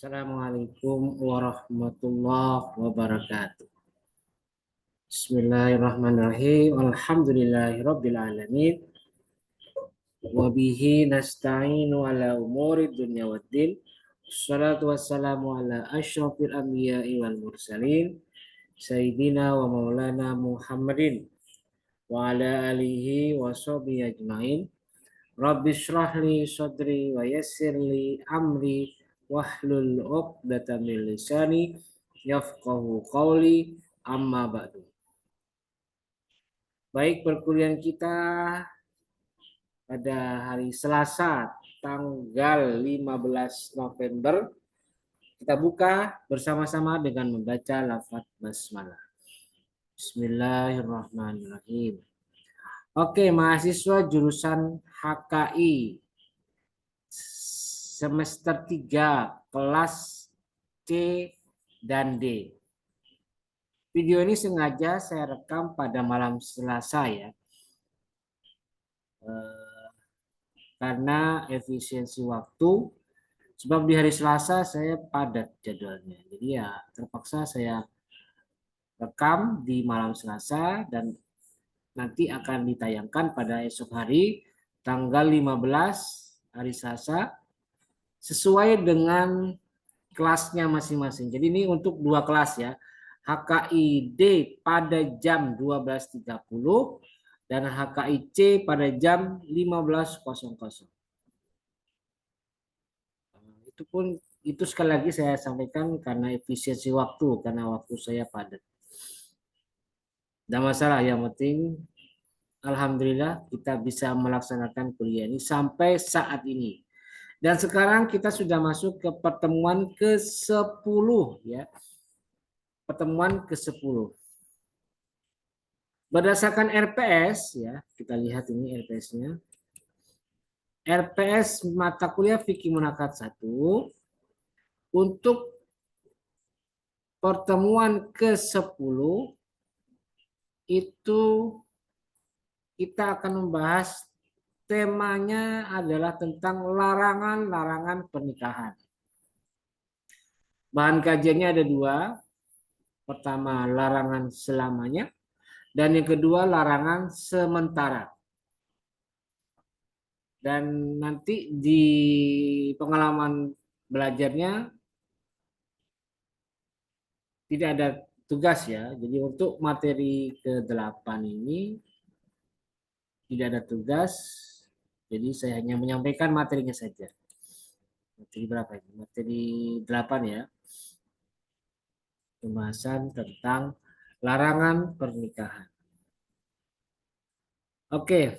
Assalamualaikum warahmatullahi wabarakatuh. Bismillahirrahmanirrahim. Alhamdulillahirabbil alamin. Wa bihi nasta'inu ala umuri dunya waddin. Wassalatu wassalamu ala asyrafil anbiya'i wal mursalin. Sayyidina wa maulana Muhammadin wa ala alihi wa sahbihi ajmain. Rabbi shrah li sadri wa yassir li amri wahlul 'uqdatam min lisani yafqahu qawli amma ba'du. Baik, perkuliahan kita pada hari Selasa tanggal 15 November kita buka bersama-sama dengan membaca lafaz basmalah. Bismillahirrahmanirrahim. Oke, mahasiswa jurusan HKI semester 3 kelas C dan D. Video ini sengaja saya rekam pada malam Selasa ya. Karena efisiensi waktu, sebab di hari Selasa saya padat jadwalnya. Jadi ya terpaksa saya rekam di malam Selasa dan nanti akan ditayangkan pada esok hari tanggal 15 hari Selasa sesuai dengan kelasnya masing-masing. Jadi ini untuk dua kelas ya. HKID pada jam 12.30 dan HKIC pada jam 15.00. Itu sekali lagi saya sampaikan karena efisiensi waktu, karena waktu saya padat. Tidak masalah, yang penting alhamdulillah kita bisa melaksanakan kuliah ini sampai saat ini. Dan sekarang kita sudah masuk ke pertemuan ke-10 ya. Pertemuan ke-10. Berdasarkan RPS ya, kita lihat ini RPS-nya. RPS mata kuliah Fikih Munakat 1 untuk pertemuan ke-10 itu kita akan membahas temanya adalah tentang larangan-larangan pernikahan. Bahan kajiannya ada dua. Pertama, larangan selamanya. Dan yang kedua, larangan sementara. Dan nanti di pengalaman belajarnya tidak ada tugas ya. Jadi untuk materi ke-8 ini tidak ada tugas. Jadi saya hanya menyampaikan materinya saja. Materi berapa ini? Materi 8 ya. Pembahasan tentang larangan pernikahan. Oke.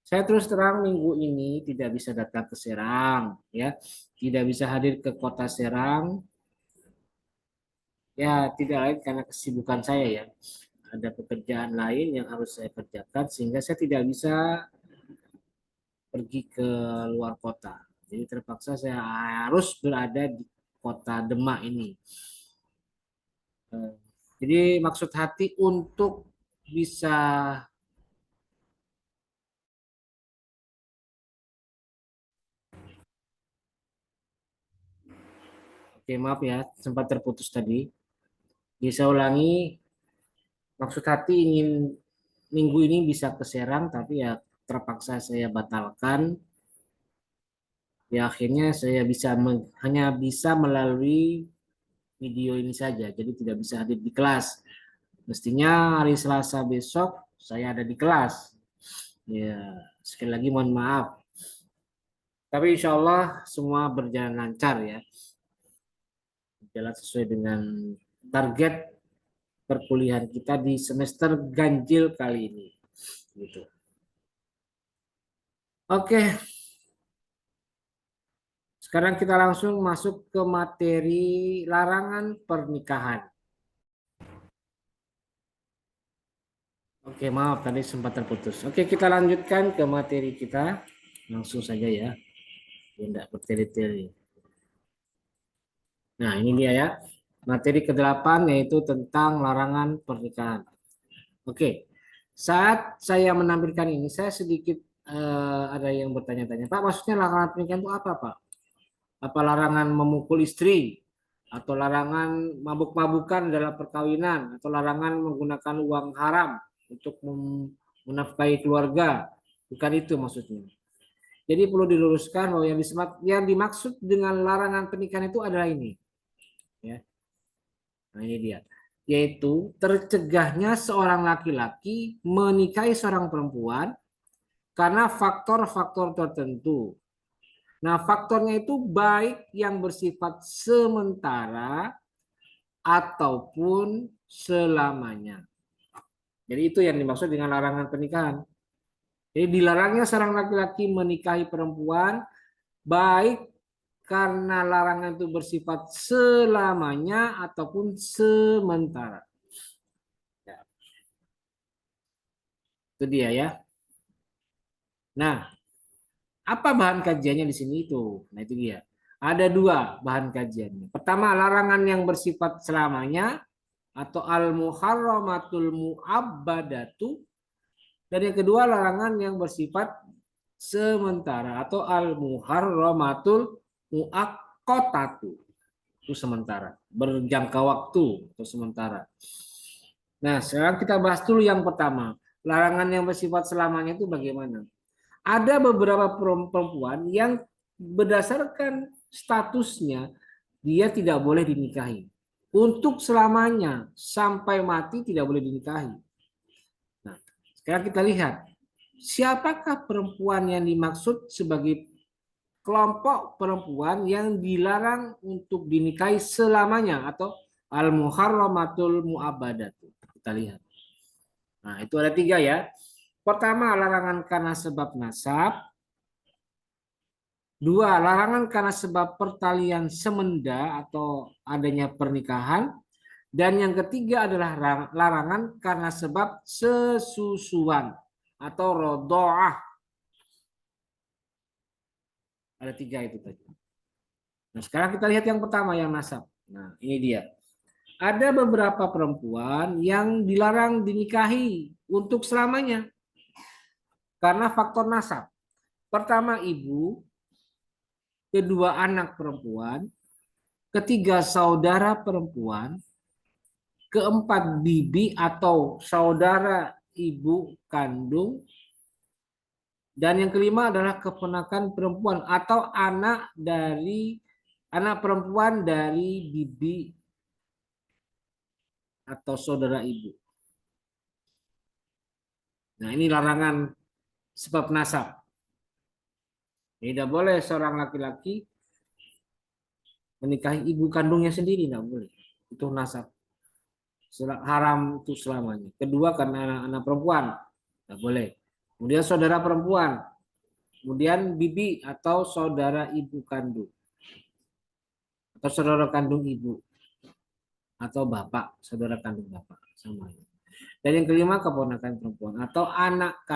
Saya terus terang minggu ini tidak bisa datang ke Serang ya. Tidak bisa hadir ke kota Serang. Ya, tidak lain karena kesibukan saya ya. Ada pekerjaan lain yang harus saya kerjakan sehingga saya tidak bisa pergi ke luar kota. Jadi terpaksa saya harus berada di kota Demak ini. Jadi maksud hati untuk bisa Oke, maaf ya, sempat terputus tadi. Bisa ulangi, maksud hati ingin minggu ini bisa ke Serang, tapi ya terpaksa saya batalkan. Ya akhirnya saya hanya bisa melalui video ini saja, jadi tidak bisa hadir di kelas. Mestinya hari Selasa besok saya ada di kelas. Ya, sekali lagi mohon maaf. Tapi insya Allah semua berjalan lancar ya. Berjalan sesuai dengan target perkuliahan kita di semester ganjil kali ini. Gitu. Oke. Sekarang kita langsung masuk ke materi larangan pernikahan. Oke, maaf tadi sempat terputus. Oke, kita lanjutkan ke materi kita. Langsung saja ya. Tidak bertele-tele. Nah, ini dia ya. Materi ke-8 yaitu tentang larangan pernikahan. Oke. Saat saya menampilkan ini, saya sedikit ada yang bertanya-tanya. Pak, maksudnya larangan pernikahan itu apa, Pak? apa larangan memukul istri, atau larangan mabuk-mabukan dalam perkawinan, atau larangan menggunakan uang haram untuk menafkahi keluarga. Bukan itu maksudnya. Jadi perlu diluruskan bahwa yang dimaksud dengan larangan pernikahan itu adalah ini. Ya. Nah ini dia. Yaitu tercegahnya seorang laki-laki menikahi seorang perempuan karena faktor-faktor tertentu. Nah, faktornya itu baik yang bersifat sementara ataupun selamanya. Jadi itu yang dimaksud dengan larangan pernikahan. Jadi dilarangnya seorang laki-laki menikahi perempuan baik karena larangan itu bersifat selamanya ataupun sementara. Ya, itu dia ya. Nah, apa bahan kajiannya di sini itu? Nah, itu dia. Ada dua bahan kajiannya. Pertama, larangan yang bersifat selamanya atau al-muharramatul mu'abbadatu, dan yang kedua larangan yang bersifat sementara atau al-muharramatul muaqqatatu, itu sementara, berjangka waktu atau sementara. Nah, sekarang kita bahas dulu yang pertama. Larangan yang bersifat selamanya itu bagaimana? Ada beberapa perempuan yang berdasarkan statusnya dia tidak boleh dinikahi. Untuk selamanya sampai mati tidak boleh dinikahi. Nah, sekarang kita lihat siapakah perempuan yang dimaksud sebagai kelompok perempuan yang dilarang untuk dinikahi selamanya atau al-muharramatul mu'abbadat. Kita lihat. Nah, itu ada tiga ya. Pertama, larangan karena sebab nasab. Dua, larangan karena sebab pertalian semenda atau adanya pernikahan. Dan yang ketiga adalah larangan karena sebab sesusuan atau rodoah. Ada tiga itu tadi. Nah, sekarang kita lihat yang pertama, yang nasab. Nah, ini dia. Ada beberapa perempuan yang dilarang dinikahi untuk selamanya karena faktor nasab. Pertama, ibu. Kedua, anak perempuan. Ketiga, saudara perempuan. Keempat, bibi atau saudara ibu kandung. Dan yang kelima adalah keponakan perempuan atau anak perempuan dari bibi atau saudara ibu. Nah, ini larangan sebab nasab. Tidak boleh seorang laki-laki menikahi ibu kandungnya sendiri, tidak boleh. Itu nasab. Haram itu selamanya. Kedua, karena anak perempuan, tidak boleh. Kemudian saudara perempuan, kemudian bibi atau saudara ibu kandung, atau saudara kandung ibu, atau bapak, saudara kandung bapak, sama. Dan yang kelima, keponakan perempuan atau anak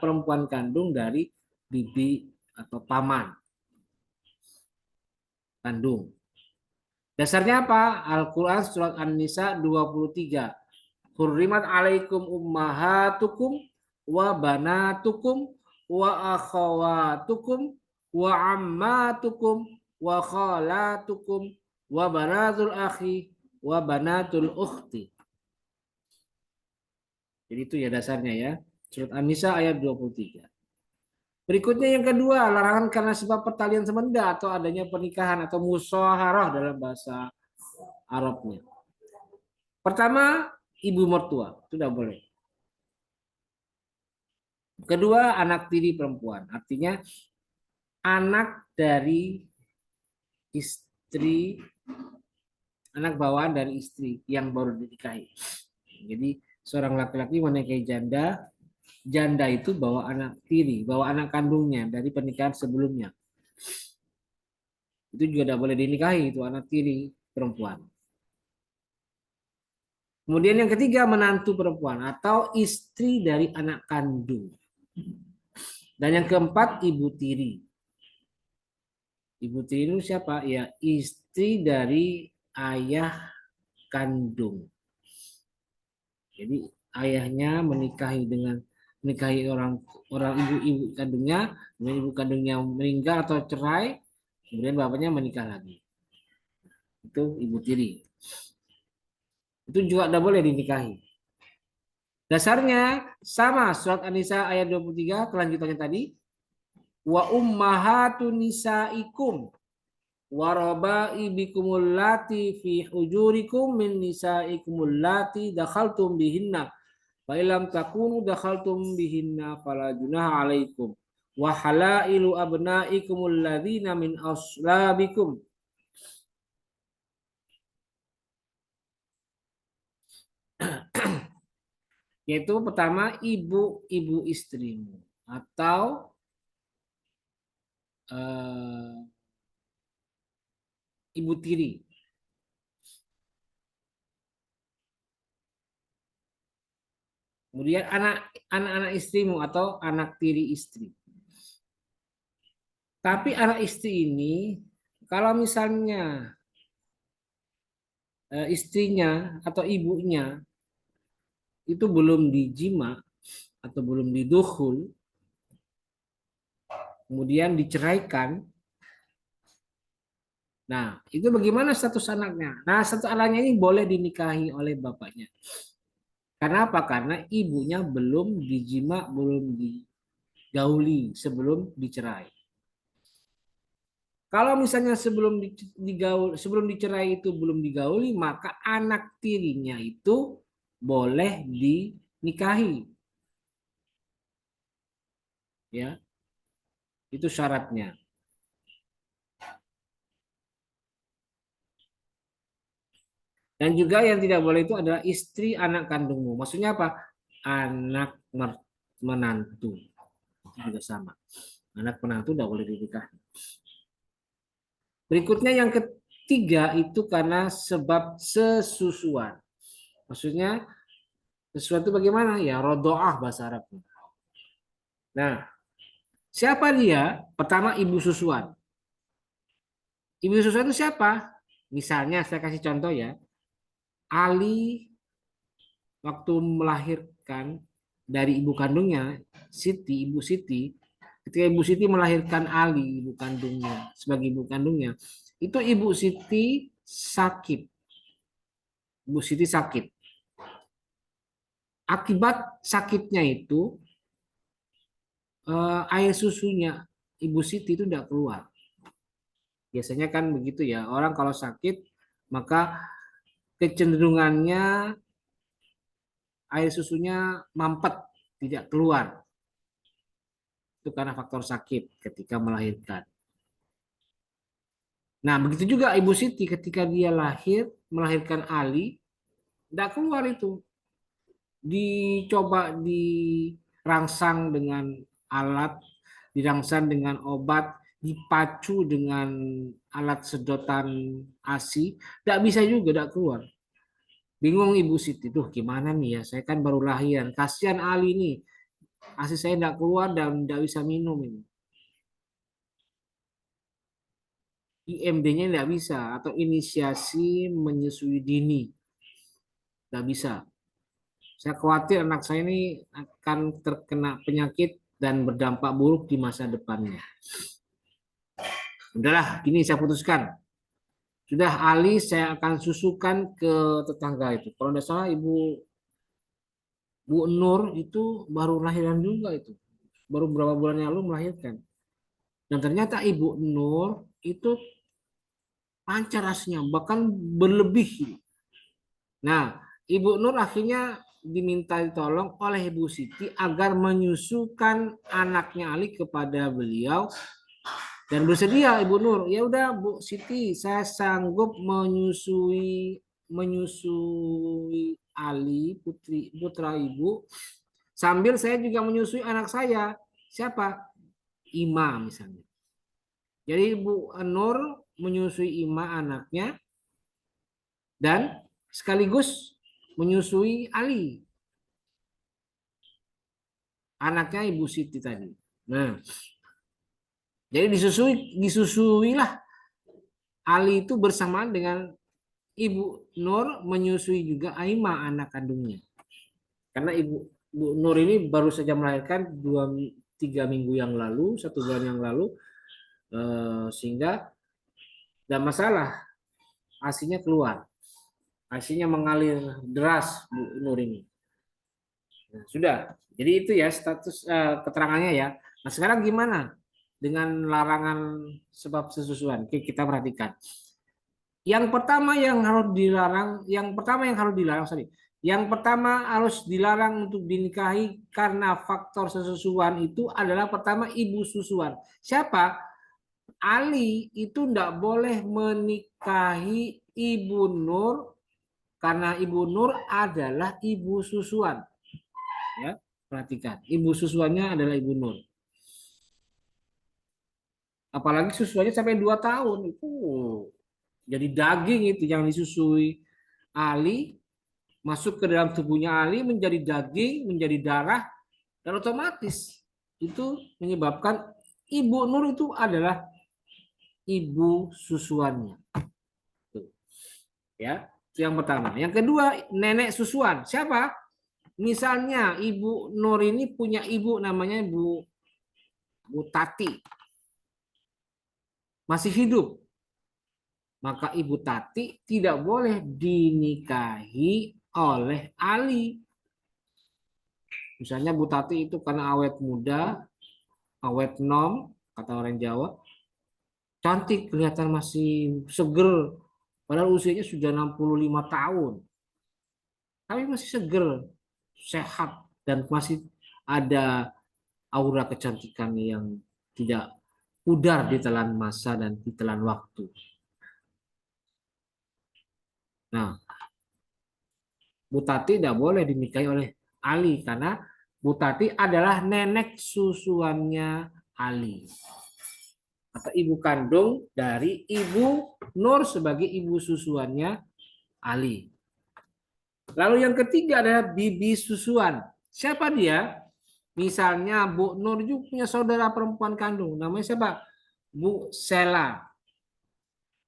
perempuan kandung dari bibi atau paman kandung. Dasarnya apa? Al-Quran surat An-Nisa 23. Hurrimat alaikum ummahatukum wa banatukum wa akhawatukum wa ammatukum wa khalatukum wa banatul akhi wa banatul ukhti. Jadi itu ya dasarnya ya. Surat An-Nisa ayat 23. Berikutnya yang kedua, larangan karena sebab pertalian semenda atau adanya pernikahan atau musyawarah dalam bahasa Arabnya. Pertama, ibu mertua, sudah boleh. Kedua, anak tiri perempuan, artinya anak dari istri, anak bawaan dari istri yang baru dinikahi. Jadi seorang laki-laki menikahi janda, janda itu bawa anak tiri, bawa anak kandungnya dari pernikahan sebelumnya. Itu juga tidak boleh dinikahi, itu anak tiri perempuan. Kemudian yang ketiga, menantu perempuan atau istri dari anak kandung. Dan yang keempat, ibu tiri. Ibu tiri itu siapa? Ya, istri dari ayah kandung. Jadi ayahnya menikahi orang ibu kandungnya, ibu kandungnya meninggal atau cerai, Kemudian bapaknya menikah lagi. Itu ibu tiri. Itu juga tidak boleh dinikahi. Dasarnya sama surat An-Nisa ayat 23 kelanjutannya tadi. Wa ummahatun nisaikum wa rabaibikumul lati fi hujurikum min nisaikumul lati dakhaltum bihinna fa illam takunu dakhaltum bihinna fala junaha alaikum wa halailu abnaikumul ladzina min aslabikum. Yaitu pertama ibu istrimu atau eh, ibu tiri. Kemudian anak-anak istrimu atau anak tiri istri. Tapi anak istri ini kalau misalnya istrinya atau ibunya itu belum dijima atau belum didukhul, kemudian diceraikan. Nah, itu bagaimana status anaknya? Nah, status anaknya ini boleh dinikahi oleh bapaknya. Karena apa? Karena ibunya belum dijima, belum digauli sebelum dicerai. Kalau misalnya sebelum dicerai itu belum digauli, maka anak tirinya itu boleh dinikahi, ya. Itu syaratnya. Dan juga yang tidak boleh itu adalah istri anak kandungmu. Maksudnya apa? Anak menantu. Itu juga sama. Anak menantu tidak boleh dinikahi. Berikutnya yang ketiga itu karena sebab sesusuan. Maksudnya sesuatu bagaimana? Ya rodoah bahasa Arabnya. Nah, siapa dia? Pertama ibu susuan. Ibu susuan itu siapa? Misalnya saya kasih contoh ya. Ali waktu melahirkan dari ibu kandungnya, Ibu Siti, ketika Ibu Siti melahirkan Ali, ibu kandungnya, sebagai ibu kandungnya, itu Ibu Siti sakit. Ibu Siti sakit. Akibat sakitnya itu, air susunya Ibu Siti itu tidak keluar. Biasanya kan begitu ya, orang kalau sakit, maka kecenderungannya air susunya mampet, tidak keluar. Itu karena faktor sakit ketika melahirkan. Nah, begitu juga Ibu Siti ketika dia melahirkan Ali, tidak keluar itu. Dicoba dirangsang dengan alat, dirangsang dengan obat, dipacu dengan alat sedotan ASI, tidak bisa juga, tidak keluar. Bingung Ibu Siti, tuh gimana nih ya, saya kan baru lahiran, kasihan Ali nih, ASI saya tidak keluar dan tidak bisa minum ini. IMD-nya tidak bisa, atau inisiasi menyusui dini, tidak bisa. Saya khawatir anak saya ini akan terkena penyakit dan berdampak buruk di masa depannya. Udahlah, gini saya putuskan. Sudah Ali saya akan susukan ke tetangga itu. Kalau tidak salah Bu Nur itu baru lahiran juga itu. Baru beberapa bulan yang lalu melahirkan. Dan ternyata Ibu Nur itu pancar asnya, bahkan berlebih. Nah, Ibu Nur akhirnya diminta tolong oleh Ibu Siti agar menyusukan anaknya Ali kepada beliau dan bersedia Ibu Nur. Ya udah Bu Siti, saya sanggup menyusui Ali putra Ibu sambil saya juga menyusui anak saya. Siapa? Ima misalnya. Jadi Bu Nur menyusui Ima anaknya dan sekaligus menyusui Ali, anaknya Ibu Siti tadi. Nah, jadi disusuilah Ali itu bersamaan dengan Ibu Nur menyusui juga Aima anak kandungnya. Karena Ibu Nur ini baru saja melahirkan 3 minggu yang lalu, 1 bulan yang lalu, sehingga Dan masalah, ASINya keluar. ASINya mengalir deras, Bu Nur ini. Nah, sudah. Jadi itu ya status keterangannya ya. Nah, sekarang gimana dengan larangan sebab sesusuan? Oke, kita perhatikan. Yang pertama yang harus dilarang, sorry. Yang pertama harus dilarang untuk dinikahi karena faktor sesusuan itu adalah pertama ibu susuan. Siapa? Ali itu tidak boleh menikahi Ibu Nur karena Ibu Nur adalah ibu susuan. Ya, perhatikan. Ibu susuannya adalah Ibu Nur. Apalagi susuannya sampai 2 tahun itu jadi daging itu yang disusui Ali masuk ke dalam tubuhnya Ali menjadi daging, menjadi darah dan otomatis itu menyebabkan Ibu Nur itu adalah ibu susuannya. Tuh, ya, itu yang pertama. Yang kedua, nenek susuan. Siapa? Misalnya Ibu Nur ini punya ibu namanya Bu Tati, masih hidup. Maka Ibu Tati tidak boleh dinikahi oleh Ali. Misalnya Bu Tati itu karena awet muda, awet nom, kata orang Jawa, cantik, kelihatan masih seger, padahal usianya sudah 65 tahun. Tapi masih seger, sehat, dan masih ada aura kecantikan yang tidak pudar di telan masa dan di telan waktu. Nah, Bu Tati tidak boleh dinikahi oleh Ali karena Bu Tati adalah nenek susuannya Ali atau ibu kandung dari Ibu Nur sebagai ibu susuannya Ali. Lalu yang ketiga adalah bibi susuan. Siapa dia? Misalnya Bu Nur juga punya saudara perempuan kandung. Namanya siapa? Bu Sela.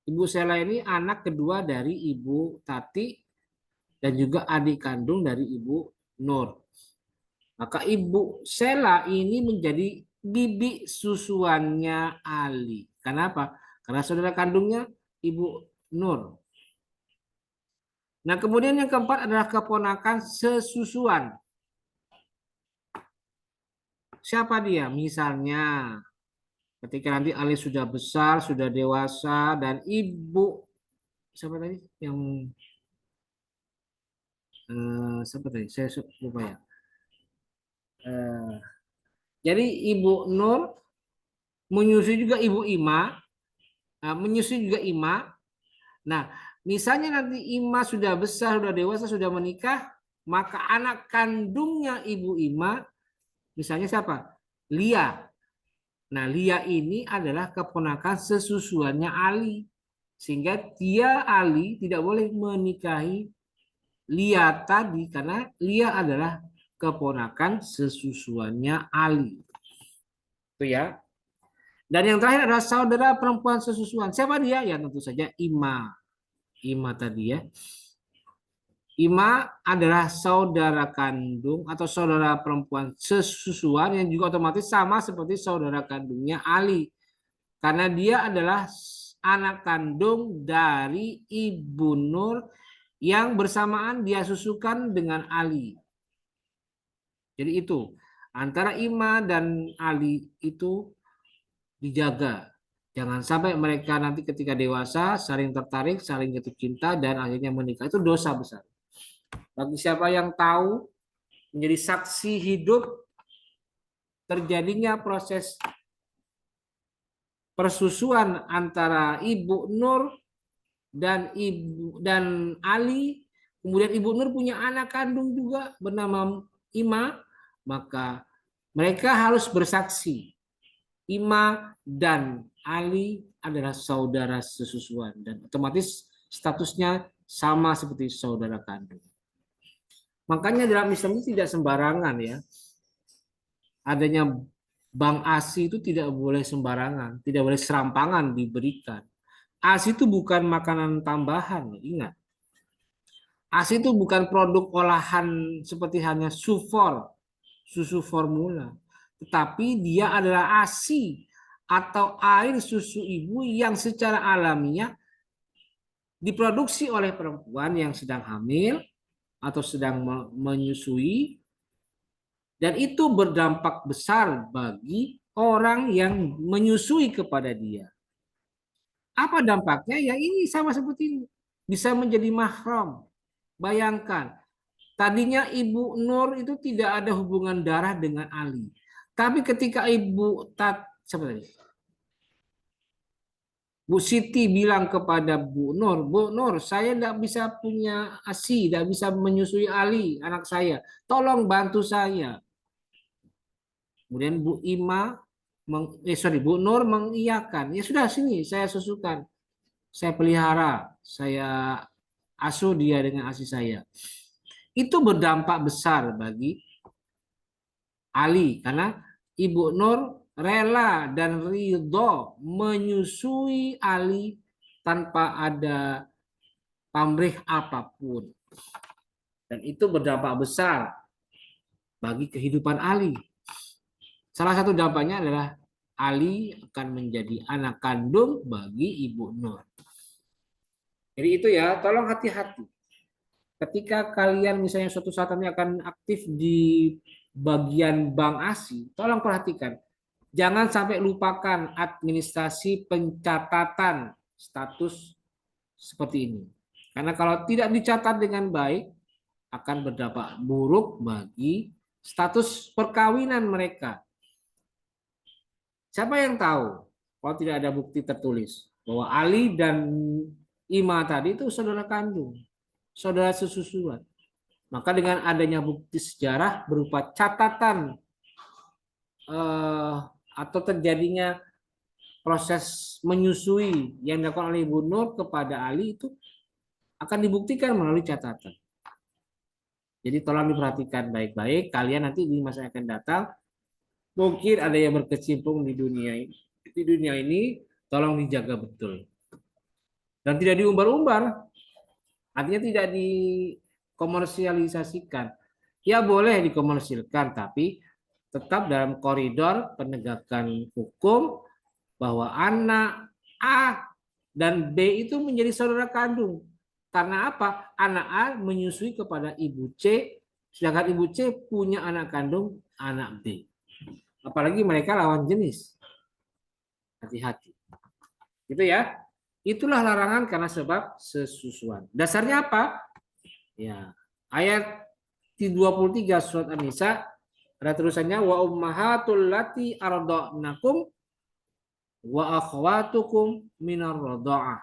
Ibu Sela ini anak kedua dari Ibu Tati dan juga adik kandung dari Ibu Nur. Maka Ibu Sela ini menjadi bibi susuannya Ali. Kenapa? Karena saudara kandungnya Ibu Nur. Nah, kemudian yang keempat adalah keponakan sesusuan. Siapa dia? Misalnya, ketika nanti Ali sudah besar, sudah dewasa, dan ibu, siapa tadi? Yang, siapa tadi? Saya lupa ya. Jadi Ibu Nur menyusui juga Ibu Ima, menyusui juga Ima. Nah, misalnya nanti Ima sudah besar, sudah dewasa, sudah menikah, maka anak kandungnya Ibu Ima, misalnya siapa? Lia. Nah, Lia ini adalah keponakan sesusuannya Ali. Sehingga dia Ali tidak boleh menikahi Lia tadi karena Lia adalah keponakan sesusuannya Ali. Itu ya. Dan yang terakhir adalah saudara perempuan sesusuan. Siapa dia? Ya tentu saja Ima. Ima tadi ya. Ima adalah saudara kandung atau saudara perempuan sesusuan yang juga otomatis sama seperti saudara kandungnya Ali. Karena dia adalah anak kandung dari Ibu Nur yang bersamaan dia susukan dengan Ali. Jadi itu antara Ima dan Ali itu dijaga. Jangan sampai mereka nanti ketika dewasa saling tertarik, saling jatuh cinta dan akhirnya menikah. Itu dosa besar. Bagi siapa yang tahu menjadi saksi hidup terjadinya proses persusuan antara Ibu Nur dan Ali, kemudian Ibu Nur punya anak kandung juga bernama Ima, maka mereka harus bersaksi. Ima dan Ali adalah saudara sesusuan dan otomatis statusnya sama seperti saudara kandung. Makanya dalam Islam itu tidak sembarangan ya. Adanya bank ASI itu tidak boleh sembarangan, tidak boleh serampangan diberikan. ASI itu bukan makanan tambahan, ingat. ASI itu bukan produk olahan seperti hanya sufor, susu formula. Tetapi dia adalah ASI, atau air susu ibu yang secara alamiah diproduksi oleh perempuan yang sedang hamil atau sedang menyusui, dan itu berdampak besar bagi orang yang menyusui kepada dia. Apa dampaknya? Ya ini sama seperti ini. Bisa menjadi mahram. Bayangkan, tadinya Ibu Nur itu tidak ada hubungan darah dengan Ali. Tapi ketika siapa tadi? Bu Siti bilang kepada Bu Nur, saya tidak bisa punya ASI, tidak bisa menyusui Ali, anak saya. Tolong bantu saya. Kemudian Bu Nur mengiyakan. Ya sudah, sini saya susukan. Saya pelihara, saya asuh dia dengan ASI saya. Itu berdampak besar bagi Ali karena Ibu Nur rela dan ridho menyusui Ali tanpa ada pamrih apapun. Dan itu berdampak besar bagi kehidupan Ali. Salah satu dampaknya adalah Ali akan menjadi anak kandung bagi Ibu Nur. Jadi itu ya, tolong hati-hati. Ketika kalian misalnya suatu saat nanti akan aktif di bagian bank ASI, tolong perhatikan. Jangan sampai lupakan administrasi pencatatan status seperti ini. Karena kalau tidak dicatat dengan baik, akan berdampak buruk bagi status perkawinan mereka. Siapa yang tahu kalau tidak ada bukti tertulis bahwa Ali dan Ima tadi itu saudara kandung, saudara sesusuan. Maka dengan adanya bukti sejarah berupa catatan atau terjadinya proses menyusui yang dilakukan oleh Ibu Nur kepada Ali itu akan dibuktikan melalui catatan. Jadi tolong diperhatikan baik-baik. Kalian nanti di masa yang akan datang mungkin ada yang berkecimpung di dunia ini. Di dunia ini tolong dijaga betul. Dan tidak diumbar-umbar. Artinya tidak dikomersialisasikan. Ya boleh dikomersilkan, tapi tetap dalam koridor penegakan hukum bahwa anak A dan B itu menjadi saudara kandung. Karena apa? Anak A menyusui kepada ibu C, sedangkan ibu C punya anak kandung anak B. Apalagi mereka lawan jenis. Hati-hati. Gitu ya. Itulah larangan karena sebab sesusuan. Dasarnya apa? Ya, ayat 23 surat An-Nisa ada tulisannya wa ummahatul lati arda'nakum wa akhwatukum minar radha'ah.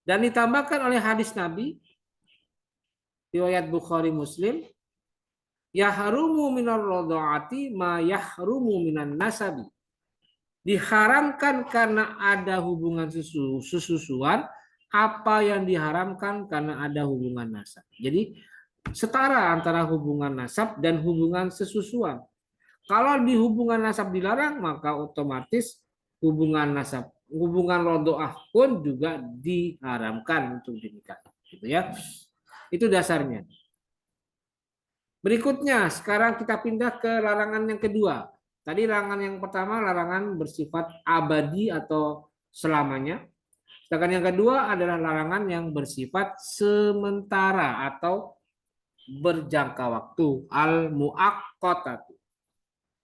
Dan ditambahkan oleh hadis Nabi riwayat Bukhari Muslim, yahrumu minar radha'ati ma yahrumu minan nasabi. Diharamkan karena ada hubungan sesusuan apa yang diharamkan karena ada hubungan nasab. Jadi setara antara hubungan nasab dan hubungan sesusuan. Kalau di hubungan nasab dilarang, maka otomatis hubungan nasab, hubungan rodoah pun juga diharamkan untuk dinikahi. Gitu ya. Itu dasarnya. Berikutnya, sekarang kita pindah ke larangan yang kedua. Tadi larangan yang pertama, larangan bersifat abadi atau selamanya. Sedangkan yang kedua adalah larangan yang bersifat sementara atau berjangka waktu, al-muaqqatatu.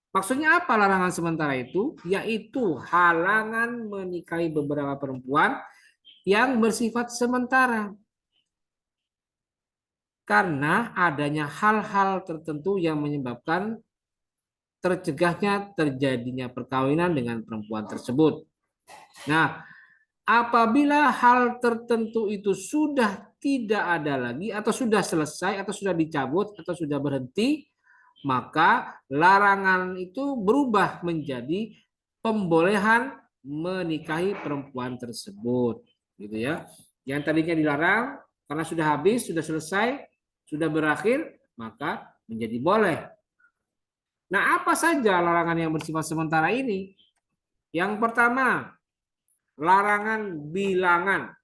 Maksudnya apa larangan sementara itu? Yaitu halangan menikahi beberapa perempuan yang bersifat sementara. Karena adanya hal-hal tertentu yang menyebabkan tercegahnya terjadinya perkawinan dengan perempuan tersebut. Nah, apabila hal tertentu itu sudah tidak ada lagi atau sudah selesai atau sudah dicabut atau sudah berhenti, maka larangan itu berubah menjadi pembolehan menikahi perempuan tersebut, gitu ya. Yang tadinya dilarang karena sudah habis, sudah selesai, sudah berakhir, maka menjadi boleh. Nah, apa saja larangan yang bersifat sementara ini? Yang pertama, larangan bilangan,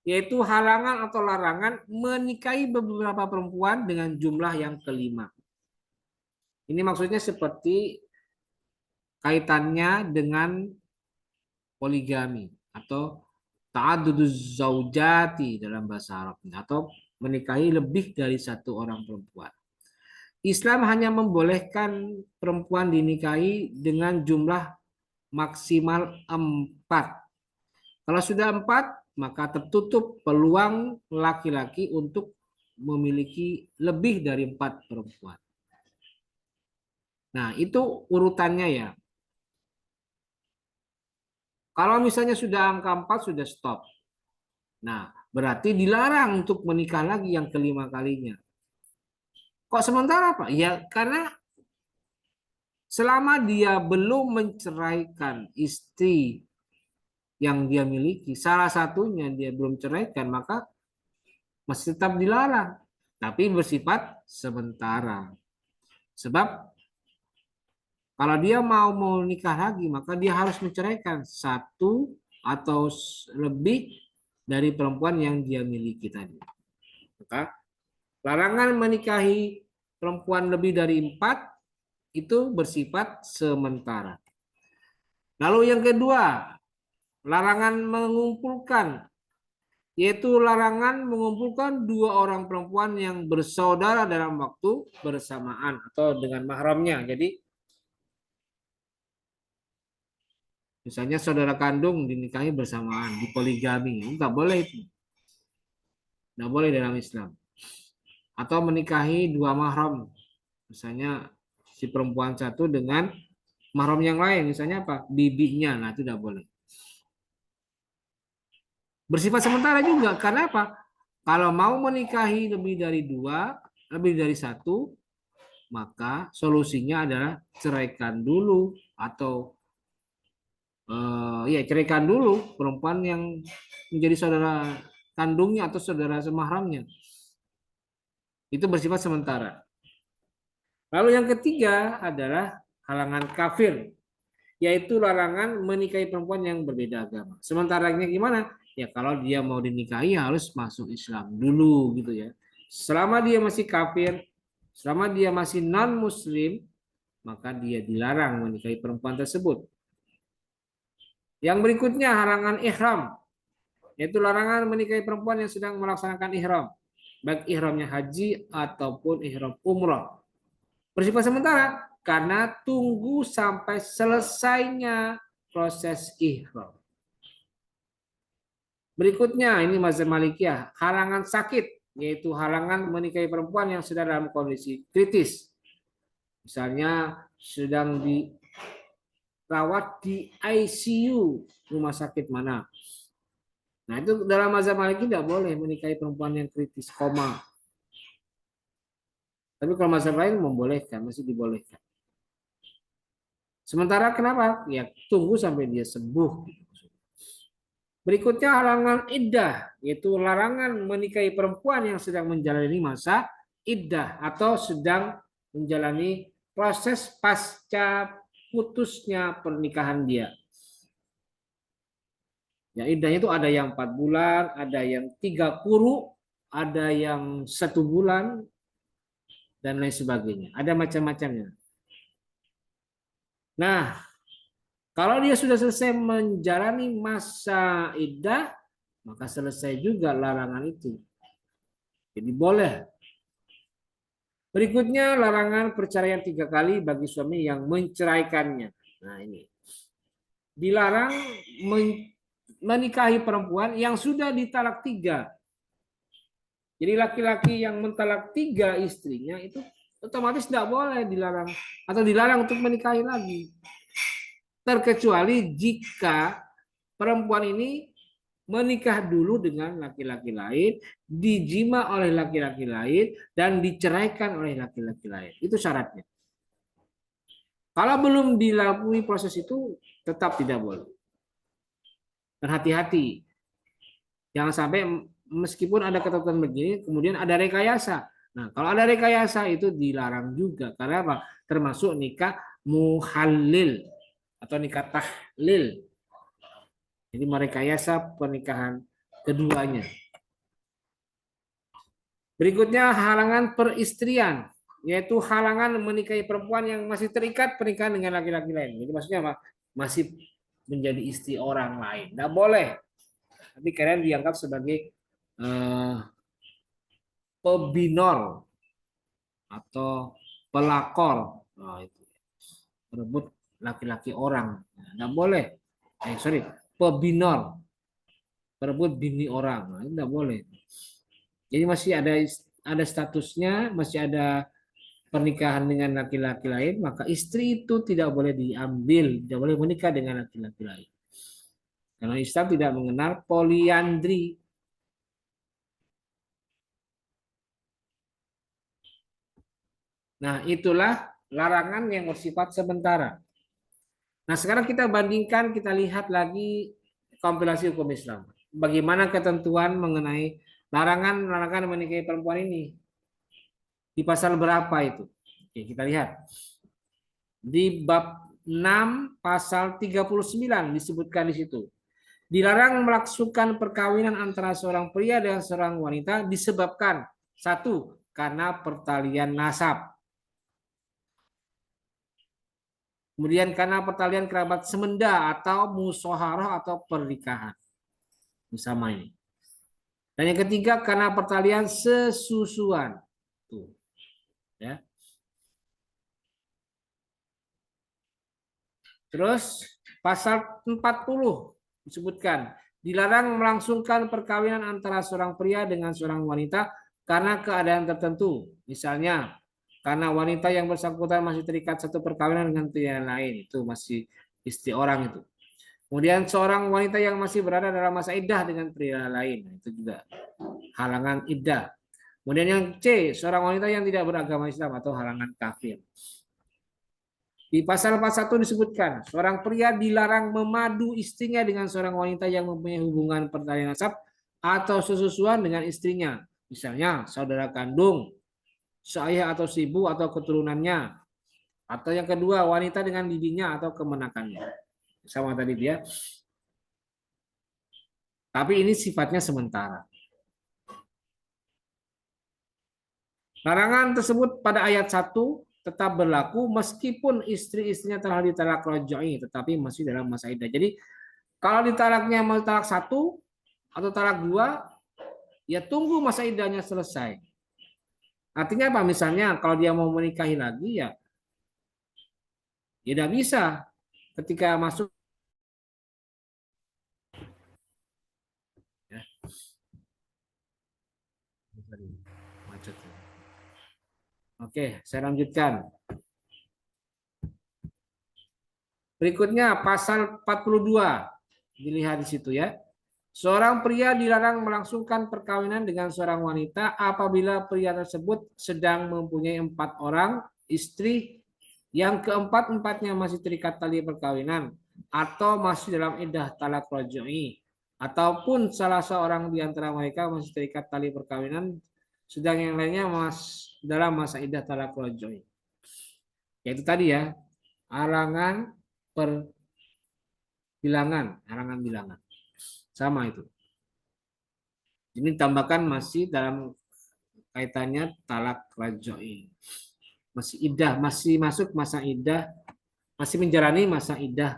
yaitu halangan atau larangan menikahi beberapa perempuan dengan jumlah yang kelima. Ini maksudnya seperti kaitannya dengan poligami atau ta'adduduz zaujati dalam bahasa Arabnya, atau menikahi lebih dari satu orang perempuan. Islam hanya membolehkan perempuan dinikahi dengan jumlah maksimal 4. Kalau sudah 4, maka tertutup peluang laki-laki untuk memiliki lebih dari 4 perempuan. Nah, itu urutannya ya. Kalau misalnya sudah angka 4, sudah stop. Nah, berarti dilarang untuk menikah lagi yang kelima kalinya. Kok sementara, Pak? Ya, karena selama dia belum menceraikan istri yang dia miliki, salah satunya dia belum ceraikan, maka masih tetap dilarang. Tapi bersifat sementara. Sebab kalau dia mau menikah lagi, maka dia harus menceraikan satu atau lebih dari perempuan yang dia miliki tadi. Maka larangan menikahi perempuan lebih dari 4 itu bersifat sementara. Lalu yang kedua, larangan mengumpulkan, yaitu larangan mengumpulkan 2 orang perempuan yang bersaudara dalam waktu bersamaan atau dengan mahramnya. Jadi misalnya saudara kandung dinikahi bersamaan, di poligami, enggak boleh itu. Enggak boleh dalam Islam. Atau menikahi 2 mahram. Misalnya si perempuan satu dengan mahram yang lain, misalnya apa? Bibinya, nah itu enggak boleh. Bersifat sementara juga, karena apa? Kalau mau menikahi lebih dari 2, lebih dari 1, maka solusinya adalah ceraikan dulu atau ya ceraikan dulu perempuan yang menjadi saudara kandungnya atau saudara semahramnya. Itu bersifat sementara. Lalu yang ketiga adalah halangan kafir, yaitu larangan menikahi perempuan yang berbeda agama. Sementaranya gimana? Ya kalau dia mau dinikahi harus masuk Islam dulu gitu ya. Selama dia masih kafir, selama dia masih non muslim, maka dia dilarang menikahi perempuan tersebut. Yang berikutnya halangan ihram, yaitu larangan menikahi perempuan yang sedang melaksanakan ihram, baik ihramnya haji ataupun ihram umrah. Bersifat sementara karena tunggu sampai selesainya proses ihram. Berikutnya ini mazhab Malikiyah, halangan sakit, yaitu halangan menikahi perempuan yang sedang dalam kondisi kritis. Misalnya sedang dirawat di ICU rumah sakit mana. Nah, itu dalam mazhab Maliki tidak boleh menikahi perempuan yang kritis, koma. Tapi kalau mazhab lain membolehkan, masih dibolehkan. Sementara kenapa? Ya tunggu sampai dia sembuh. Berikutnya halangan iddah, yaitu larangan menikahi perempuan yang sedang menjalani masa iddah atau sedang menjalani proses pasca putusnya pernikahan dia. Ya iddahnya itu ada yang 4 bulan, ada yang 3 kuru, ada yang 1 bulan, dan lain sebagainya. Ada macam-macamnya. Nah, kalau dia sudah selesai menjalani masa iddah, maka selesai juga larangan itu. Jadi boleh. Berikutnya larangan perceraian 3 kali bagi suami yang menceraikannya. Nah ini. Dilarang menikahi perempuan yang sudah ditalak 3. Jadi laki-laki yang mentalak 3 istrinya itu otomatis tidak boleh dilarang atau dilarang untuk menikahi lagi. Terkecuali jika perempuan ini menikah dulu dengan laki-laki lain, dijima oleh laki-laki lain, dan diceraikan oleh laki-laki lain. Itu syaratnya. Kalau belum dilalui proses itu, tetap tidak boleh. Dan hati-hati. Jangan sampai meskipun ada ketentuan begini, kemudian ada rekayasa. Nah, kalau ada rekayasa itu dilarang juga. Karena apa? Termasuk nikah muhallil atau nikah tahlil. Jadi merekayasa pernikahan keduanya. Berikutnya halangan peristrian. yaitu halangan menikahi perempuan yang masih terikat pernikahan dengan laki-laki lain. Jadi maksudnya apa? Masih menjadi istri orang lain. Tidak boleh. Tapi kalian dianggap sebagai eh, pebinor atau pelakor. Nah, itu merebut laki-laki orang. Tidak boleh. Sorry, pebinor, merebut bini orang. Nah, itu tidak boleh. Jadi masih ada statusnya, masih ada pernikahan dengan laki-laki lain, maka istri itu tidak boleh diambil, tidak boleh menikah dengan laki-laki lain. Karena Islam tidak mengenal poliandri. Nah, itulah larangan yang bersifat sementara. Nah, sekarang kita bandingkan, kita lihat lagi kompilasi hukum Islam. Bagaimana ketentuan mengenai larangan-larangan menikahi perempuan ini? Di pasal berapa itu? Oke, kita lihat. Di bab 6 pasal 39 disebutkan di situ. Dilarang melakukan perkawinan antara seorang pria dan seorang wanita disebabkan satu, karena pertalian nasab. Kemudian karena pertalian kerabat semenda atau musyawarah atau pernikahan bersama ini. Dan yang ketiga karena pertalian sesusuan. Tuh, ya. Terus pasal 40 disebutkan dilarang melangsungkan perkawinan antara seorang pria dengan seorang wanita karena keadaan tertentu. Misalnya karena wanita yang bersangkutan masih terikat satu perkawinan dengan pria lain, itu masih istri orang itu. Kemudian seorang wanita yang masih berada dalam masa iddah dengan pria lain, itu juga halangan iddah. Kemudian yang C, seorang wanita yang tidak beragama Islam atau halangan kafir. Di pasal 41 disebutkan, seorang pria dilarang memadu istrinya dengan seorang wanita yang mempunyai hubungan pertalian nasab atau sesusuan dengan istrinya. Misalnya saudara kandung, seayah atau ibu atau keturunannya. Atau yang kedua, wanita dengan bibinya atau kemenakannya. Sama tadi dia. Tapi ini sifatnya sementara. Larangan tersebut pada ayat 1 tetap berlaku meskipun istri-istrinya telah ditalak rojoi tetapi masih dalam masa iddah. Jadi kalau ditalaknya mau talak 1 atau talak 2, ya tunggu masa iddahnya selesai. Artinya apa? Misalnya kalau dia mau menikahi lagi ya tidak bisa ketika masuk ya. Oke, saya lanjutkan. Berikutnya pasal 42. Dilihat di situ ya. Seorang pria dilarang melangsungkan perkawinan dengan seorang wanita apabila pria tersebut sedang mempunyai 4 orang istri yang keempat-empatnya masih terikat tali perkawinan atau masih dalam iddah talak rojoi ataupun salah seorang di antara mereka masih terikat tali perkawinan sedang yang lainnya dalam masa iddah talak rojoi. Yaitu tadi ya, halangan halangan bilangan. Sama itu. Ini tambahkan masih dalam kaitannya talak rajoi. Masih iddah, masih masuk masa iddah, masih menjalani masa iddah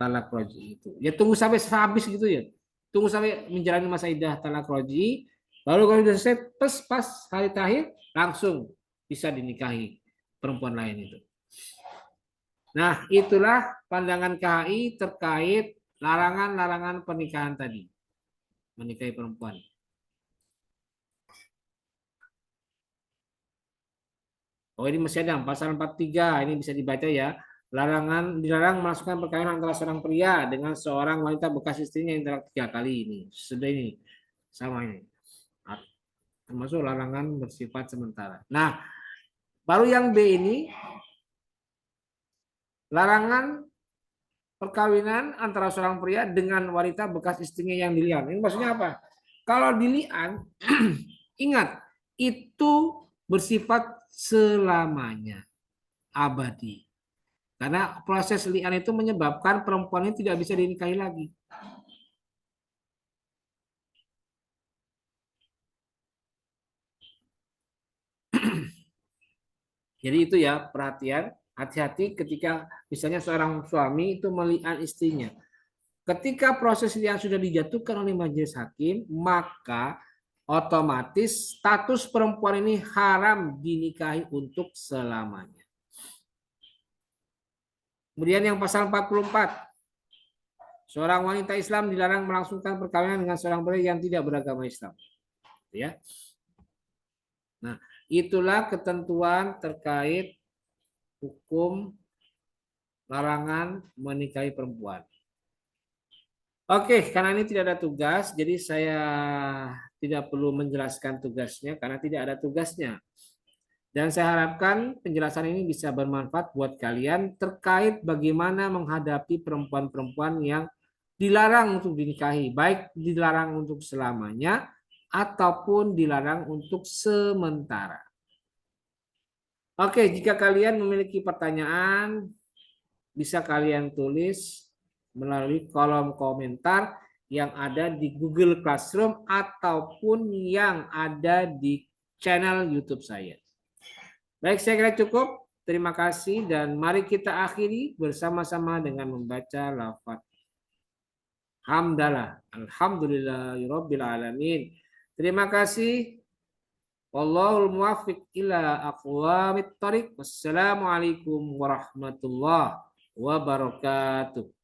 talak rajoi itu. Ya tunggu sampai habis gitu ya. Tunggu sampai menjalani masa iddah talak rajoi, baru kalau sudah selesai pas hari terakhir langsung bisa dinikahi perempuan lain itu. Nah, itulah pandangan KHI terkait larangan-larangan pernikahan tadi. Menikahi perempuan. Oh ini masih ada pasal 43 ini bisa dibaca ya. Dilarang melangsungkan perkawinan antara seorang pria dengan seorang wanita bekas istrinya yang telah 3 kali ini. Sudah ini sama ini. Termasuk larangan bersifat sementara. Nah, baru yang B ini larangan perkawinan antara seorang pria dengan wanita bekas istrinya yang dilihat. Ini maksudnya apa? Kalau dilihat, ingat itu bersifat selamanya, abadi. Karena proses li'an itu menyebabkan perempuan ini tidak bisa dinikahi lagi. Jadi itu ya perhatian, hati-hati ketika misalnya seorang suami itu melihat istrinya. Ketika proses yang sudah dijatuhkan oleh majelis hakim, maka otomatis status perempuan ini haram dinikahi untuk selamanya. Kemudian yang pasal 44, seorang wanita Islam dilarang melangsungkan perkawinan dengan seorang pria yang tidak beragama Islam. Ya. Nah, itulah ketentuan terkait hukum larangan menikahi perempuan. Oke, karena ini tidak ada tugas, jadi saya tidak perlu menjelaskan tugasnya karena tidak ada tugasnya. Dan saya harapkan penjelasan ini bisa bermanfaat buat kalian terkait bagaimana menghadapi perempuan-perempuan yang dilarang untuk dinikahi, baik dilarang untuk selamanya ataupun dilarang untuk sementara. Oke, jika kalian memiliki pertanyaan, bisa kalian tulis melalui kolom komentar yang ada di Google Classroom ataupun yang ada di channel YouTube saya. Baik, saya kira cukup. Terima kasih dan mari kita akhiri bersama-sama dengan membaca lafaz hamdalah. Alhamdulillahirabbil alamin. Terima kasih. Wallahul muwaffiq ila aqwamit thoriq. Wassalamualaikum warahmatullahi wabarakatuh.